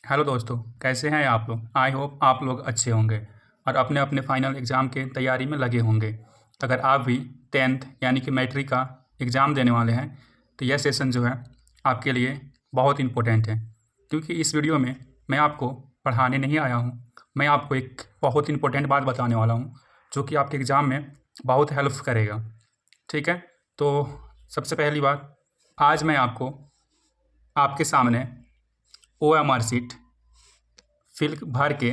Hello दोस्तों, कैसे हैं आप लोग। आई होप आप लोग अच्छे होंगे और अपने अपने फाइनल एग्ज़ाम के तैयारी में लगे होंगे। तो अगर आप भी 10th यानी कि मैट्रिक का एग्ज़ाम देने वाले हैं तो यह सेशन जो है आपके लिए बहुत इम्पोर्टेंट है, क्योंकि इस वीडियो में मैं आपको पढ़ाने नहीं आया हूँ। मैं आपको एक बहुत इम्पोर्टेंट बात बताने वाला हूँ जो कि आपके एग्ज़ाम में बहुत हेल्प करेगा। ठीक है, तो सबसे पहली बात, आज मैं आपको आपके सामने OMR शीट फिल भर के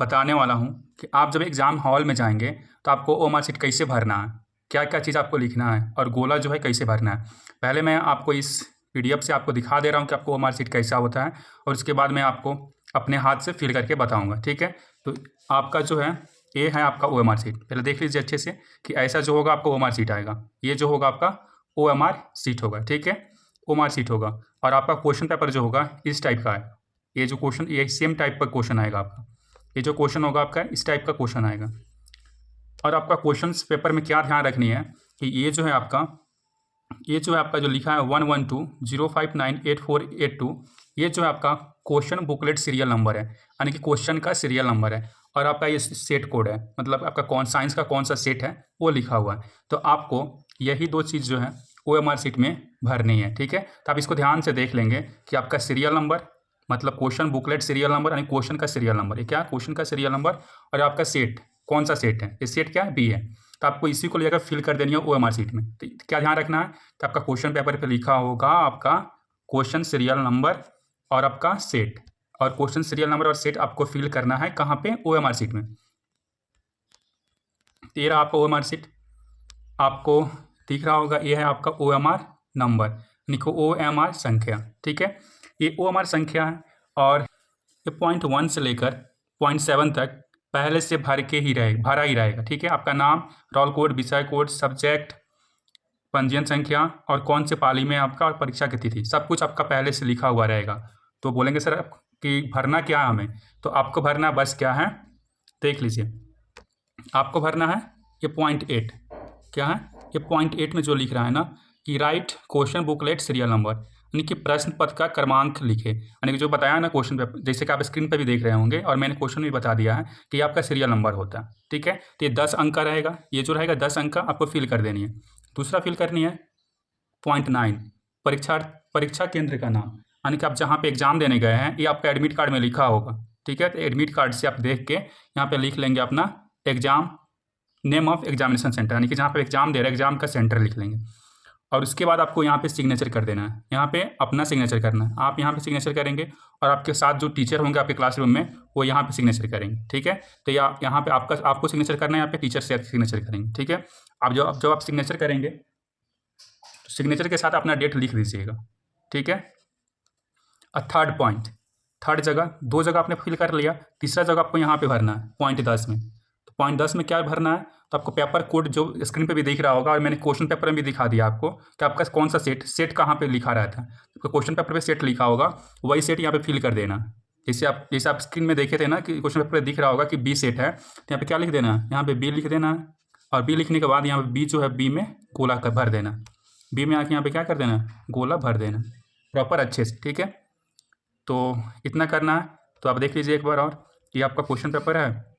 बताने वाला हूँ कि आप जब एग्ज़ाम हॉल में जाएंगे तो आपको OMR शीट कैसे भरना है, क्या क्या चीज़ आपको लिखना है और गोला जो है कैसे भरना है। पहले मैं आपको इस PDF से आपको दिखा दे रहा हूँ कि आपको OMR शीट कैसा होता है और उसके बाद मैं आपको अपने हाथ से फिल करके बताऊँगा। ठीक है, तो आपका जो है ये है आपका OMR शीट। पहले देख लीजिए अच्छे से कि ऐसा जो होगा आपको OMR शीट आएगा, ये जो होगा आपका OMR शीट होगा। ठीक है, OMR शीट होगा और आपका क्वेश्चन पेपर जो होगा इस टाइप का है। ये जो क्वेश्चन, ये सेम टाइप का क्वेश्चन आएगा आपका, ये जो क्वेश्चन होगा आपका इस टाइप का क्वेश्चन आएगा। और आपका क्वेश्चन पेपर में क्या ध्यान रखनी है कि ये जो है आपका जो लिखा है 1120598482, ये जो है आपका क्वेश्चन बुकलेट सीरियल नंबर है, यानी कि क्वेश्चन का सीरियल नंबर है। और आपका ये सेट कोड है, मतलब आपका साइंस का कौन सा सेट है वो लिखा हुआ है। तो आपको यही दो चीज़ जो है OMR शीट में भरनी है। ठीक है, तो आप इसको ध्यान से देख लेंगे कि आपका सीरियल नंबर, मतलब क्वेश्चन बुकलेट सीरियल नंबर, यानी क्वेश्चन का सीरियल नंबर, ये क्या है, क्वेश्चन का सीरियल नंबर। और आपका सेट कौन सा सेट है, ये सेट क्या है, बी है। तो आपको इसी को लेकर फिल कर देनी है OMR शीट में। तो क्या ध्यान रखना है कि आपका क्वेश्चन पेपर पे लिखा होगा आपका क्वेश्चन सीरियल नंबर और आपका सेट, और क्वेश्चन सीरियल नंबर और सेट आपको फिल करना है कहाँ पे, OMR शीट में। तो ये रहा आपका OMR शीट, आपको दिख रहा होगा, ये है आपका OMR नंबर, यानी कि OMR संख्या। ठीक है, ये OMR संख्या है और ये 0.1 से लेकर 0.7 तक पहले से भरा ही रहेगा। ठीक है, आपका नाम, रोल कोड, विषय कोड, सब्जेक्ट, पंजीयन संख्या और कौन से पाली में आपका, और परीक्षा की तिथि, सब कुछ आपका पहले से लिखा हुआ रहेगा। तो बोलेंगे सर कि भरना क्या है हमें, तो आपको भरना बस क्या है, देख लीजिए। आपको भरना है ये 0.8, क्या है ये 0.8 में जो लिख रहा है ना कि right question booklet serial number, यानी कि प्रश्न पत्र का क्रमांक लिखे, यानी कि जो बताया ना क्वेश्चन पेपर, जैसे कि आप स्क्रीन पर भी देख रहे होंगे और मैंने क्वेश्चन भी बता दिया है कि आपका सीरियल नंबर होता है। ठीक है, तो ये 10 अंक का रहेगा, ये जो रहेगा 10 अंक का आपको फिल कर देनी है। दूसरा फिल करनी है 0.9 परीक्षा केंद्र का नाम, यानी कि आप जहाँ पे एग्जाम देने गए हैं ये आपका एडमिट कार्ड में लिखा होगा। ठीक है, तो एडमिट कार्ड से आप देख के यहाँ पे लिख लेंगे अपना exam, name of examination centre, यानी कि जहाँ पे एग्जाम दे रहे हैं एग्जाम का सेंटर लिख लेंगे। और उसके बाद आपको यहाँ पे सिग्नेचर कर देना है, यहाँ पे अपना सिग्नेचर करना है। आप यहाँ पे सिग्नेचर करेंगे और आपके साथ जो टीचर होंगे आपके क्लासरूम में वो यहाँ पे सिग्नेचर करेंगे। ठीक है, तो यहाँ पे आपको सिग्नेचर करना है, यहाँ पे टीचर से सिग्नेचर करेंगे। ठीक है, अब जब आप सिग्नेचर करेंगे तो सिग्नेचर के साथ अपना डेट लिख दीजिएगा। ठीक है, और थर्ड पॉइंट, थर्ड जगह, दो जगह आपने फिल कर लिया, तीसरा जगह आपको यहाँ पे भरना है 0.10 में। तो 0.10 में क्या भरना है, तो आपको पेपर कोड जो स्क्रीन पे भी दिख रहा होगा और मैंने क्वेश्चन पेपर में भी दिखा दिया आपको कि आपका कौन सा सेट कहाँ पे लिखा रहता है। तो क्वेश्चन पेपर पे सेट लिखा होगा, वही सेट यहाँ पे फिल कर देना। जैसे आप स्क्रीन में देखे थे ना कि क्वेश्चन पेपर में दिख रहा होगा कि बी सेट है, तो यहाँ पे क्या लिख देना है, यहाँ पे बी लिख देना है। और बी लिखने के बाद यहाँ पे बी जो है बी में गोला कर भर देना, बी में आके यहाँ पे क्या कर देना, गोला भर देना प्रॉपर अच्छे से। ठीक है, तो इतना करना है। तो आप देख लीजिए एक बार और, ये आपका क्वेश्चन पेपर है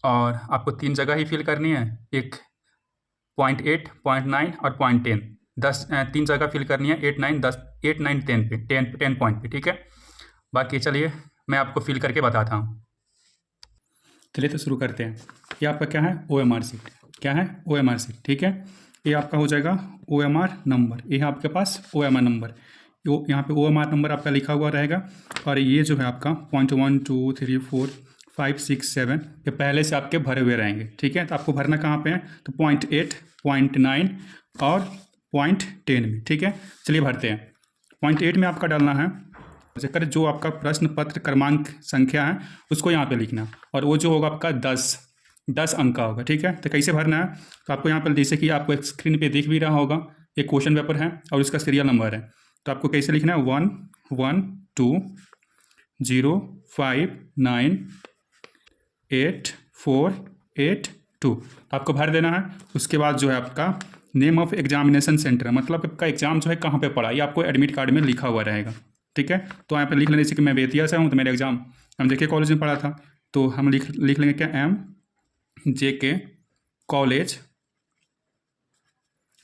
और आपको 3 जगह ही फिल करनी है, एक 0.8, 0.9 और 0.10, 3 जगह फिल करनी है, 8, 9, 10, 8, 9, 10 पे, 10 पॉइंट पे। ठीक है, बाकी चलिए मैं आपको फिल करके बताता हूँ। चलिए तो शुरू करते हैं। ये आपका क्या है, OMR शीट, क्या है OMR शीट। ठीक है, ये आपका हो जाएगा OMR नंबर, ये है आपके पास OMR नंबर, यहाँ पे OMR नंबर आपका लिखा हुआ रहेगा। और ये जो है आपका 0.1 2 3 4 5 6 7 ये पहले से आपके भरे हुए रहेंगे। ठीक है, तो आपको भरना कहाँ पे है, तो 0.8, 0.9 और 0.10 में। ठीक है, चलिए भरते हैं। 0.8 में आपका डालना है जगह जो आपका प्रश्न पत्र क्रमांक संख्या है उसको यहाँ पे लिखना, और वो जो होगा आपका 10 अंक का होगा। ठीक है, तो कैसे भरना है, तो आपको यहाँ पर जैसे कि आपको स्क्रीन पे दिख भी रहा होगा, एक क्वेश्चन पेपर है और उसका सीरियल नंबर है। तो आपको कैसे लिखना है, 1 1 2 0 5 9 8 4 8 2, तो आपको भर देना है। उसके बाद जो है आपका नेम ऑफ एग्जामिनेशन सेंटर, मतलब आपका एग्जाम जो है कहाँ पे पड़ा, ये आपको एडमिट कार्ड में लिखा हुआ रहेगा। ठीक है। तो यहाँ पे लिख लेने से कि मैं बेतिया से हूँ, तो मेरा एग्ज़ाम MJK कॉलेज में पढ़ा था, तो हम लिख लेंगे क्या, MJK कॉलेज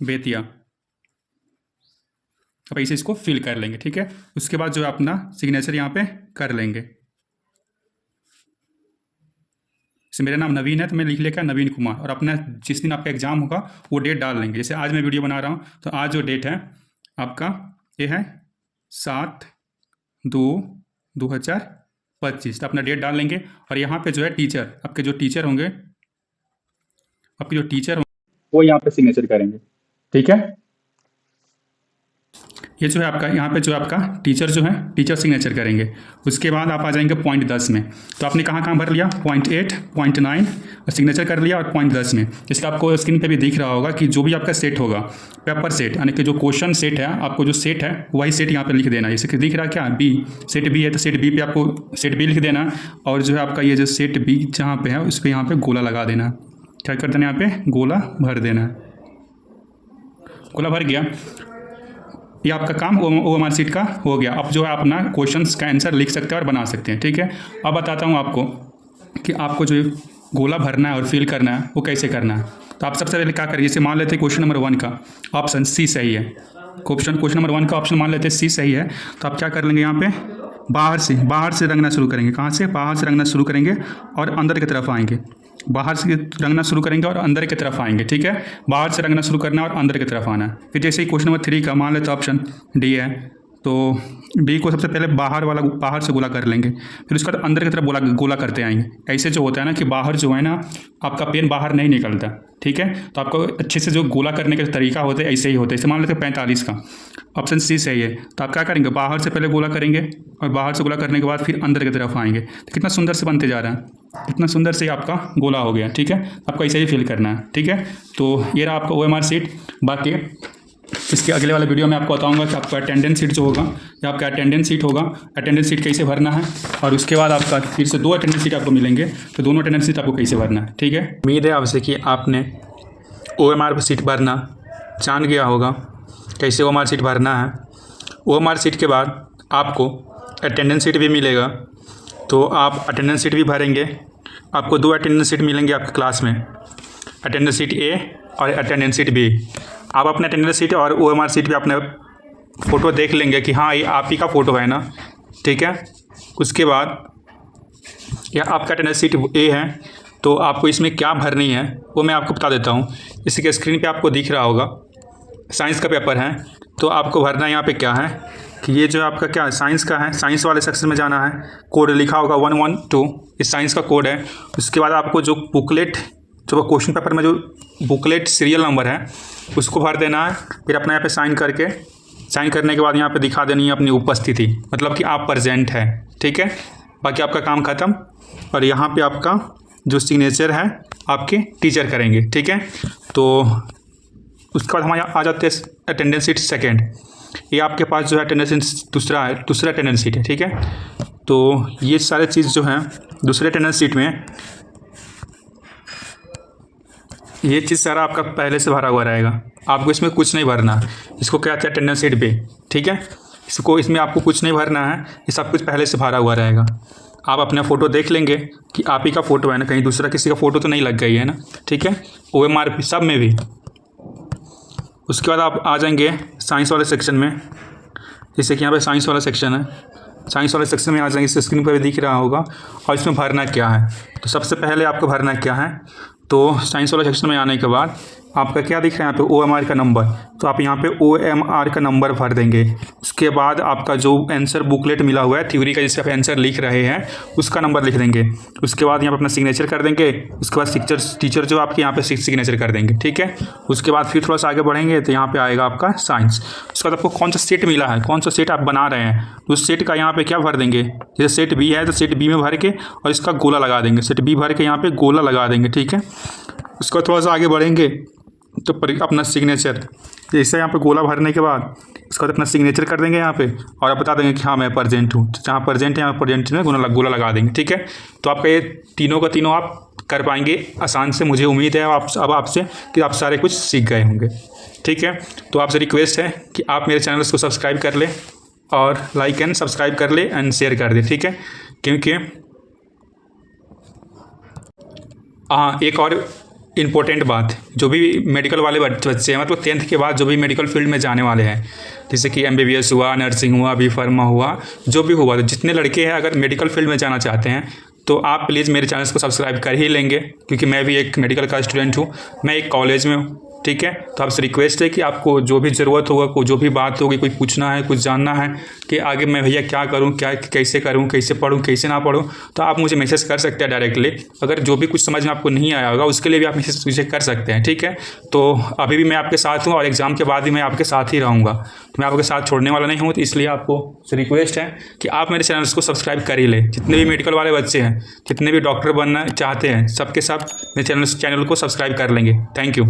बेतिया। अब ऐसे इसको फिल कर लेंगे, ठीक है। उसके बाद जो है अपना सिग्नेचर यहाँ पे कर लेंगे। जैसे मेरा नाम नवीन है तो मैं लिख लेगा नवीन कुमार, और अपना जिस दिन आपका एग्ज़ाम होगा वो डेट डाल लेंगे। जैसे आज मैं वीडियो बना रहा हूँ तो आज जो डेट है आपका ये है 7/2/2025, तो अपना डेट डाल लेंगे। और यहाँ पे जो है टीचर, आपके जो टीचर होंगे वो यहाँ पे सिग्नेचर करेंगे, ठीक है। ये जो है आपका यहाँ पे जो है आपका टीचर जो है टीचर सिग्नेचर करेंगे। उसके बाद आप आ जाएंगे पॉइंट 10 में। तो आपने कहाँ भर लिया, पॉइंट 8, पॉइंट 9 और सिग्नेचर कर लिया, और पॉइंट 10 में इसका आपको स्क्रीन पे भी दिख रहा होगा कि जो भी आपका सेट होगा, पेपर सेट यानी कि जो क्वेश्चन सेट है, आपको जो सेट है वही सेट यहाँ पर लिख देना है। जैसे कि दिख रहा है क्या, बी, सेट बी है तो सेट बी पे आपको सेट बी लिख देना, और जो है आपका ये जो सेट बी जहाँ पे है उस पर यहाँ पे गोला लगा देना है। क्या कर देना है, यहाँ पे गोला भर देना है। गोला भर गया, ये आपका काम OMR शीट का हो गया। अब जो है अपना क्वेश्चंस का आंसर लिख सकते हैं और बना सकते हैं, ठीक है। अब बताता हूँ आपको कि आपको जो गोला भरना है और फिल करना है वो कैसे करना है। तो आप सबसे पहले क्या करिए, जैसे मान लेते हैं क्वेश्चन नंबर 1 का ऑप्शन सी सही है, क्वेश्चन नंबर 1 का ऑप्शन मान लेते हैं सी सही है, तो आप क्या कर लेंगे, यहाँ पे बाहर से रंगना शुरू करेंगे। कहाँ से, बाहर से रंगना शुरू करेंगे और अंदर की तरफ आएंगे। बाहर से रंगना शुरू करेंगे और अंदर की तरफ आएंगे, ठीक है। बाहर से रंगना शुरू करना और अंदर की तरफ आना है। फिर जैसे ही क्वेश्चन नंबर 3 का मान लेते ऑप्शन डी है, तो डी को सबसे पहले बाहर से गोला कर लेंगे, फिर उसके बाद अंदर की तरफ गोला करते आएंगे। ऐसे जो होता है ना कि बाहर जो है ना आपका पेन बाहर नहीं निकलता, ठीक है। तो आपको अच्छे से जो गोला करने का तरीका होता है ऐसे ही होता है। जैसे मान लेते हैं 45 का ऑप्शन सी सही है, तो आप क्या करेंगे, बाहर से पहले गोला करेंगे और बाहर से गोला करने के बाद फिर अंदर की तरफ आएंगे। तो कितना सुंदर से बनते जा रहा है, कितना सुंदर से आपका गोला हो गया, ठीक है। आपको ऐसे ही फिल करना है, ठीक है। तो ये रहा आपका OMR शीट। बाकी इसके अगले वाले वीडियो में आपको बताऊंगा कि आपका अटेंडेंस शीट जो होगा, या आपका अटेंडेंस शीट होगा, अटेंडेंस शीट कैसे भरना है, और उसके बाद आपका फिर से 2 अटेंडेंस शीट आपको मिलेंगे, तो दोनों अटेंडेंस शीट आपको कैसे भरना है, ठीक है। उम्मीद है आपसे कि आपने OMR शीट भरना जान गया होगा, कैसे OMR शीट भरना है। OMR शीट के बाद आपको अटेंडेंस शीट भी मिलेगा, तो आप अटेंडेंस शीट भी भरेंगे। आपको 2 अटेंडेंस शीट मिलेंगे आपकी क्लास में, अटेंडेंस शीट ए और अटेंडेंस शीट बी। आप अपने अटेंडेंस शीट और OMR शीट पे अपने फ़ोटो देख लेंगे कि हाँ ये आप ही का फ़ोटो है ना, ठीक है। उसके बाद यह आपका अटेंडेंस शीट ए है, तो आपको इसमें क्या भरनी है वो मैं आपको बता देता हूँ। इसके स्क्रीन पे आपको दिख रहा होगा, साइंस का पेपर है, तो आपको भरना यहाँ पे क्या है कि ये जो आपका क्या है, साइंस का है, साइंस वाले सेक्शन में जाना है। कोड लिखा होगा 112, इस साइंस का कोड है। उसके बाद आपको जो बुकलेट, जो क्वेश्चन पेपर में जो बुकलेट सीरियल नंबर है उसको भर देना है। फिर अपना यहाँ पे साइन करने के बाद यहाँ पे दिखा देनी है अपनी उपस्थिति, मतलब कि आप प्रेजेंट है, ठीक है। बाकी आपका काम ख़त्म। और यहाँ पे आपका जो सिग्नेचर है आपके टीचर करेंगे, ठीक है। तो उसके बाद हम आ जाते हैं अटेंडेंस शीट सेकेंड। ये आपके पास जो है अटेंडेंस दूसरा अटेंडेंस शीट है, ठीक है। तो ये सारे चीज़ जो हैं दूसरे अटेंडेंस शीट में, ये चीज़ सारा आपका पहले से भरा हुआ रहेगा, आपको इसमें कुछ नहीं भरना। इसको क्या कहते हैं, अटेंडेंस शीट पे, ठीक है। इसमें आपको कुछ नहीं भरना है, ये सब कुछ पहले से भरा हुआ रहेगा। आप अपना फ़ोटो देख लेंगे कि आप ही का फ़ोटो है ना, कहीं दूसरा किसी का फ़ोटो तो नहीं लग गई है ना, ठीक है। OMR पे सब में भी। उसके बाद आप आ जाएंगे साइंस वाले सेक्शन में। जैसे कि यहाँ पे साइंस वाला सेक्शन है, साइंस वाले सेक्शन में आ जाएंगे, इस स्क्रीन पर भी दिख रहा होगा। और इसमें भरना क्या है, तो सबसे पहले आपको भरना क्या है, तो साइंस वाला सेक्शन में आने के बाद आपका क्या दिख रहा है यहाँ पे, OMR का नंबर, तो आप यहाँ पे OMR का नंबर भर देंगे। उसके बाद आपका जो आंसर बुकलेट मिला हुआ है थ्योरी का, जिससे आप आंसर लिख रहे हैं उसका नंबर लिख देंगे। उसके बाद यहाँ पे अपना सिग्नेचर कर देंगे। उसके बाद टीचर जो आपके यहाँ पे सिग्नेचर कर देंगे, ठीक है। उसके बाद फिर थोड़ा सा आगे बढ़ेंगे तो यहाँ पे आएगा आपका साइंस। उसके बाद आपको कौन सा सेट मिला है, कौन सा सेट आप बना रहे हैं, तो उस सेट का यहाँ पे क्या भर देंगे। जैसे सेट बी है तो सेट बी में भर के और इसका गोला लगा देंगे, सेट बी भर के यहाँ पे गोला लगा देंगे, ठीक है। उसका थोड़ा सा आगे बढ़ेंगे तो अपना सिग्नेचर, जैसे यहाँ पे गोला भरने के बाद इसका अपना सिग्नेचर कर देंगे यहाँ पे, और आप बता देंगे कि हाँ मैं प्रेजेंट हूँ। तो जहाँ प्रेजेंट है यहाँ प्रेजेंट में गोला लगा देंगे, ठीक है। तो आपका ये तीनों का तीनों आप कर पाएंगे आसान से। मुझे उम्मीद है आपसे कि आप सारे कुछ सीख गए होंगे, ठीक है। तो आपसे रिक्वेस्ट है कि आप मेरे चैनल को सब्सक्राइब कर लें और लाइक एंड सब्सक्राइब कर ले एंड शेयर कर दे, ठीक है। क्योंकि हाँ, एक और इम्पोर्टेंट बात, जो भी मेडिकल वाले बच्चे हैं, मतलब 10th के बाद जो भी मेडिकल फील्ड में जाने वाले हैं, जैसे कि MBBS हुआ, नर्सिंग हुआ, B.Pharma हुआ, जो भी हुआ, तो जितने लड़के हैं अगर मेडिकल फील्ड में जाना चाहते हैं तो आप प्लीज़ मेरे चैनल को सब्सक्राइब कर ही लेंगे, क्योंकि मैं भी एक मेडिकल का स्टूडेंट हूँ, मैं एक कॉलेज में हूँ, ठीक है। तो आपसे रिक्वेस्ट है कि आपको जो भी ज़रूरत होगा, कोई जो भी बात होगी, कोई पूछना है, कुछ जानना है कि आगे मैं भैया क्या करूं, क्या कैसे करूं, कैसे पढूं, कैसे ना पढूं, तो आप मुझे मैसेज कर सकते हैं डायरेक्टली। अगर जो भी कुछ समझ में आपको नहीं आया होगा उसके लिए भी आप मैसेज मुझे कर सकते हैं, ठीक है। तो अभी भी मैं आपके साथ हूँ और एग्ज़ाम के बाद भी मैं आपके साथ ही रहूँगा, तो मैं आपके साथ छोड़ने वाला नहीं हूँ। तो इसलिए आपको रिक्वेस्ट है कि आप मेरे चैनल को सब्सक्राइब कर ही लें। जितने भी मेडिकल वाले बच्चे हैं, जितने भी डॉक्टर बनना चाहते हैं, सबके सब मेरे चैनल को सब्सक्राइब कर लेंगे। Thank you.